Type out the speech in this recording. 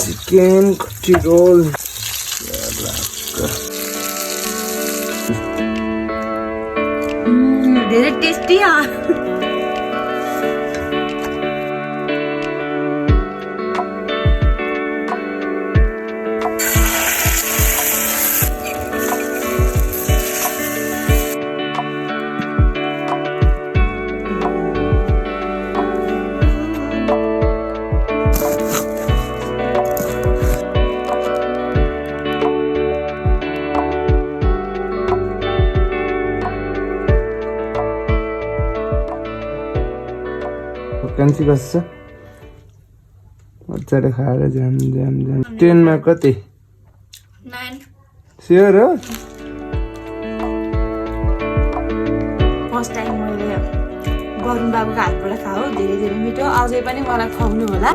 chicken कच्ची role धेरै tasty कान्छी बस्छ मजाले खाएर जाम जाम जाम 10 मा कति 9 स्योर हो फर्स्ट टाइम मैले वरुण बाबुको हातबाट खाऊ धेरै धेरै मिठो अझै पनि मलाई खुवाउनु होला